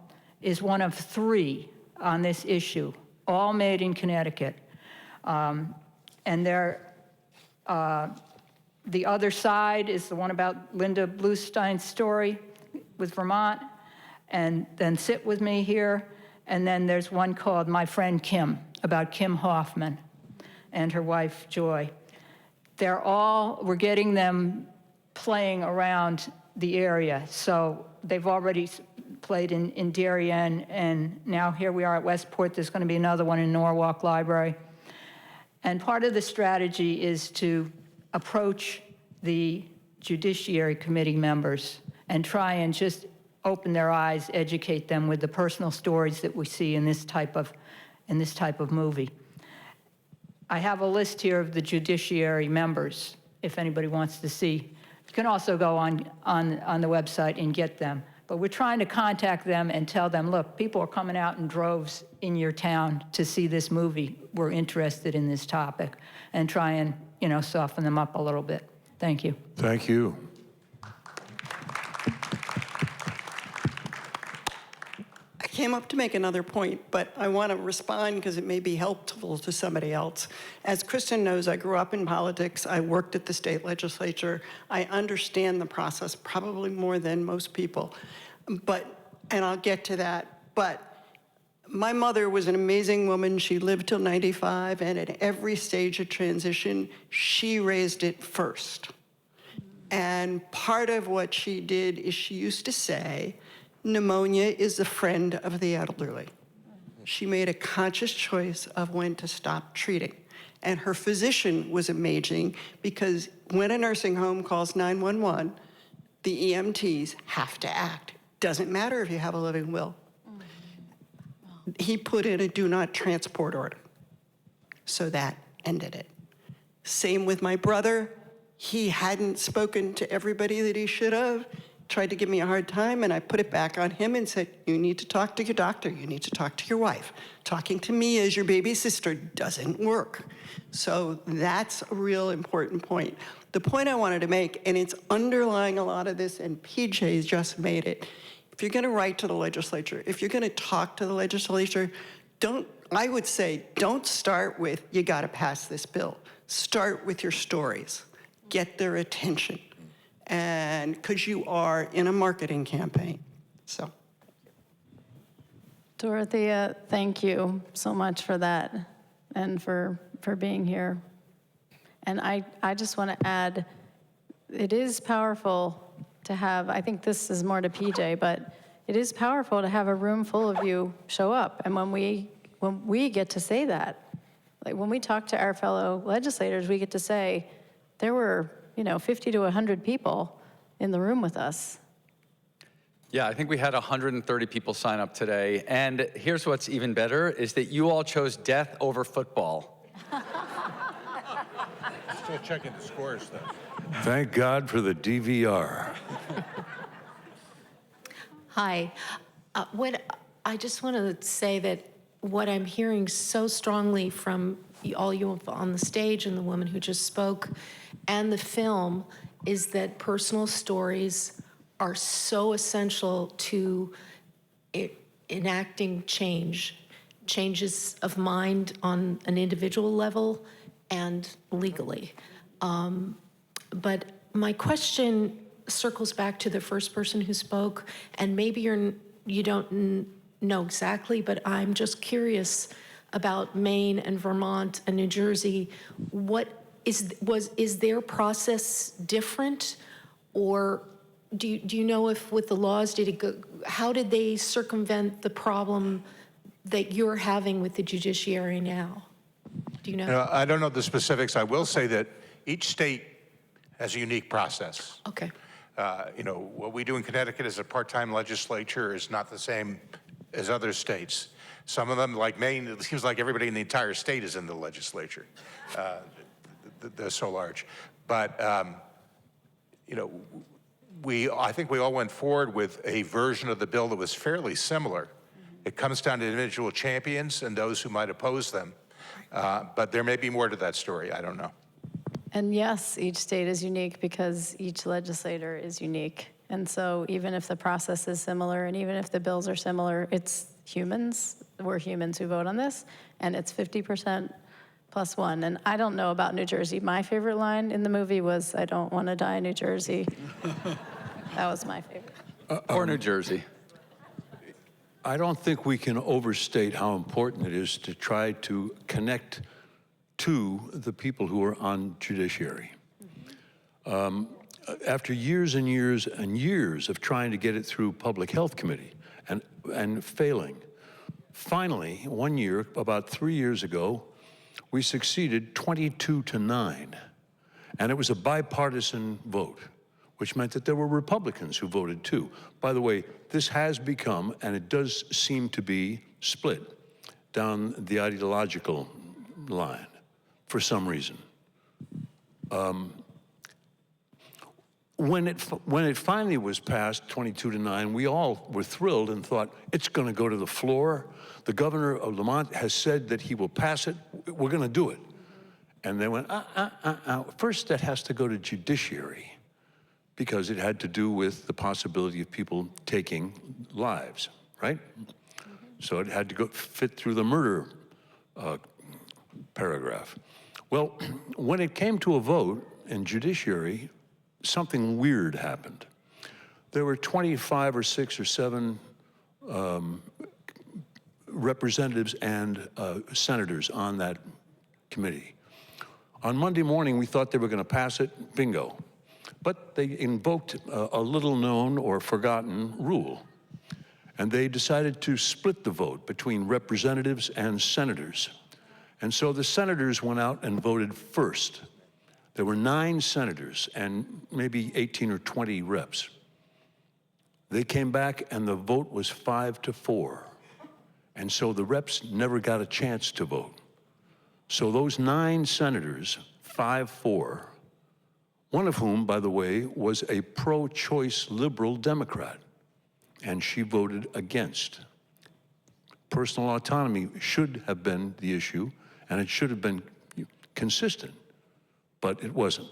is one of 3 on this issue, all made in Connecticut. And the other side is the one about Linda Bluestein's story with Vermont, and then Sit With Me here, and then there's one called My Friend Kim, about Kim Hoffman and her wife, Joy. We're getting them playing around the area. So they've already played in Darien, and now here we are at Westport. There's going to be another one in Norwalk Library. And part of the strategy is to approach the Judiciary Committee members and try and just open their eyes, educate them with the personal stories that we see in this type of movie. I have a list here of the Judiciary members, if anybody wants to see. You can also go on the website and get them. But we're trying to contact them and tell them, look, people are coming out in droves in your town to see this movie. We're interested in this topic, and try and, soften them up a little bit. Thank you. Thank you. I came up to make another point, but I want to respond because it may be helpful to somebody else. As Kristen knows, I grew up in politics. I worked at the state legislature. I understand the process probably more than most people. And I'll get to that. But my mother was an amazing woman. She lived till 95, and at every stage of transition, she raised it first. And part of what she did is she used to say, pneumonia is a friend of the elderly. She made a conscious choice of when to stop treating. And her physician was amazing, because when a nursing home calls 911, the EMTs have to act. Doesn't matter if you have a living will. He put in a do not transport order. So that ended it. Same with my brother. He hadn't spoken to everybody that he should have, tried to give me a hard time, and I put it back on him and said, you need to talk to your doctor, you need to talk to your wife. Talking to me as your baby sister doesn't work. So that's a real important point. The point I wanted to make, and it's underlying a lot of this, and PJ's just made it. If you're going to write to the legislature, if you're going to talk to the legislature, I would say, don't start with, you got to pass this bill. Start with your stories. Get their attention. And because you are in a marketing campaign. So. Dorothea, thank you so much for that and for being here. And I just want to add, it is powerful to have, I think this is more to PJ, but it is powerful to have a room full of you show up. And when we get to say that, like when we talk to our fellow legislators, we get to say, there were, 50 to 100 people in the room with us. Yeah, I think we had 130 people sign up today. And here's what's even better, is that you all chose death over football. Still checking the scores, though. Thank God for the DVR. Hi. I just want to say that what I'm hearing so strongly from all you on the stage and the woman who just spoke and the film is that personal stories are so essential to enacting changes of mind on an individual level and legally. But my question circles back to the first person who spoke, and maybe you don't know exactly, but I'm just curious about Maine and Vermont and New Jersey. Is their process different, or do you know if with the laws how did they circumvent the problem that you're having with the judiciary now? Do you know? I don't know the specifics. I will say that each state has a unique process. Okay. What we do in Connecticut as a part-time legislature is not the same as other states. Some of them, like Maine, it seems like everybody in the entire state is in the legislature. They're so large. But, I think we all went forward with a version of the bill that was fairly similar. It comes down to individual champions and those who might oppose them. But there may be more to that story. I don't know. And yes, each state is unique because each legislator is unique. And so even if the process is similar and even if the bills are similar, it's humans. We're humans who vote on this. And it's 50% plus one. And I don't know about New Jersey. My favorite line in the movie was, "I don't want to die in New Jersey." That was my favorite. Or New Jersey. I don't think we can overstate how important it is to try to connect to the people who are on judiciary. After years and years and years of trying to get it through Public Health Committee and failing, finally, one year, about 3 years ago, we succeeded 22-9. And it was a bipartisan vote, which meant that there were Republicans who voted too. By the way, this has become, and it does seem to be, split down the ideological line for some reason. When it finally was passed 22-9, we all were thrilled and thought, it's going to go to the floor. The governor of Vermont has said that he will pass it. We're going to do it. And they went, First, that has to go to judiciary because it had to do with the possibility of people taking lives, right? So it had to go fit through the murder paragraph. Well, when it came to a vote in judiciary, something weird happened. There were 25 or 6 or 7 representatives and senators on that committee. On Monday morning, we thought they were going to pass it, bingo. But they invoked a little-known or forgotten rule, and they decided to split the vote between representatives and senators. And so the senators went out and voted first. There were 9 senators and maybe 18 or 20 reps. They came back and the vote was 5-4. And so the reps never got a chance to vote. So those 9 senators, 5-4, one of whom, by the way, was a pro-choice liberal Democrat, and she voted against. Personal autonomy should have been the issue, and it should have been consistent, but it wasn't.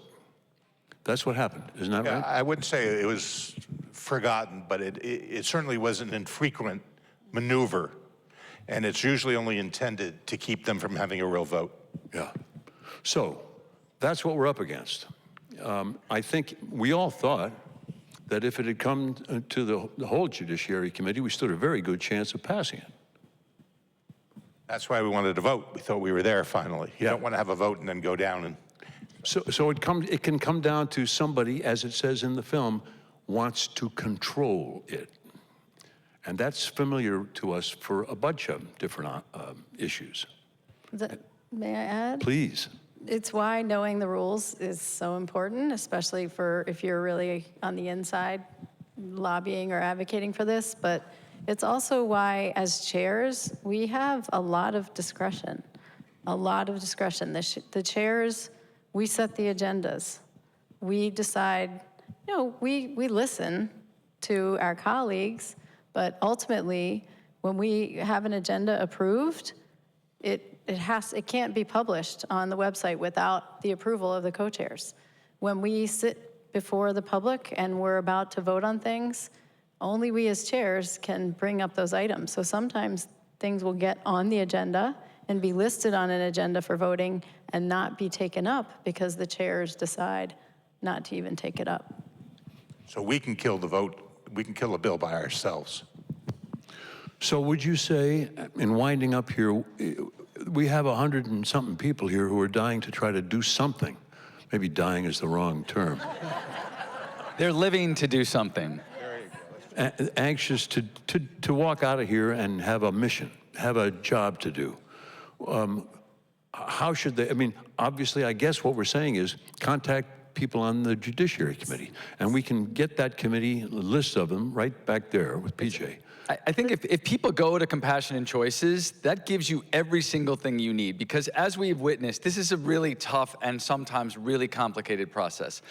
That's what happened, isn't that Yeah, right? I wouldn't say it was forgotten, but it certainly was an infrequent maneuver, and it's usually only intended to keep them from having a real vote. Yeah. So that's what we're up against. I think we all thought that if it had come to the whole Judiciary Committee, we stood a very good chance of passing it. That's why we wanted to vote. We thought we were there finally. You don't want to have a vote and then go down and... So it can come down to somebody, as it says in the film, wants to control it. And that's familiar to us for a bunch of different issues. May I add? Please. It's why knowing the rules is so important, especially for if you're really on the inside lobbying or advocating for this. But it's also why, as chairs, we have a lot of discretion, a lot of discretion. The chairs, we set the agendas. We decide, we listen to our colleagues, but ultimately, when we have an agenda approved, it can't be published on the website without the approval of the co-chairs. When we sit before the public and we're about to vote on things, only we as chairs can bring up those items. So sometimes things will get on the agenda and be listed on an agenda for voting and not be taken up because the chairs decide not to even take it up. So we can kill the vote, we can kill a bill by ourselves. So would you say, in winding up here, we have 100 and something people here who are dying to try to do something. Maybe dying is the wrong term. They're living to do something. Anxious to walk out of here and have a mission, have a job to do. How should they, obviously, I guess what we're saying is contact people on the Judiciary Committee, and we can get that committee, a list of them, right back there with PJ. I think if people go to Compassion and Choices, that gives you every single thing you need, because as we've witnessed, this is a really tough and sometimes really complicated process.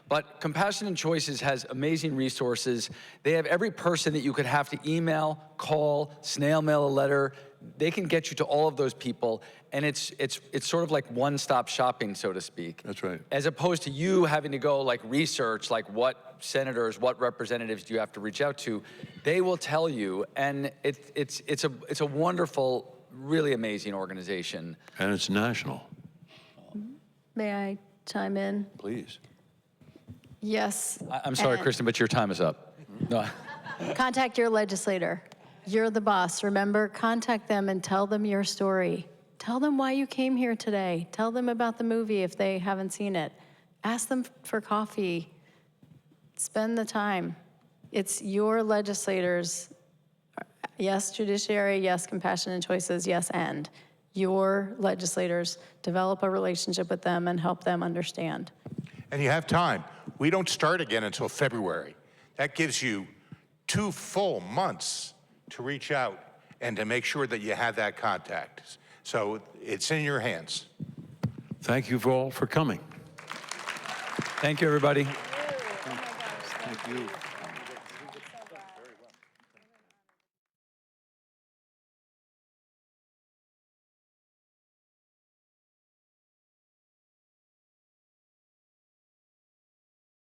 But Compassion and Choices has amazing resources. They have every person that you could have to email, call, snail mail a letter. They can get you to all of those people, and it's sort of like one-stop shopping, so to speak. That's right. As opposed to you having to go research, what senators, what representatives do you have to reach out to. They will tell you, and it's a wonderful, really amazing organization. And it's national. May I chime in? Please. Yes. I'm sorry, and Kristen, but your time is up. No. Contact your legislator. You're the boss. Remember, contact them and tell them your story. Tell them why you came here today. Tell them about the movie if they haven't seen it. Ask them for coffee. Spend the time. It's your legislators. Yes, Judiciary, yes, Compassion and Choices, yes, and. Your legislators. Develop a relationship with them and help them understand. And you have time. We don't start again until February. That gives you 2 full months to reach out and to make sure that you have that contact. So it's in your hands. Thank you all for coming. Thank you, everybody. Thank you.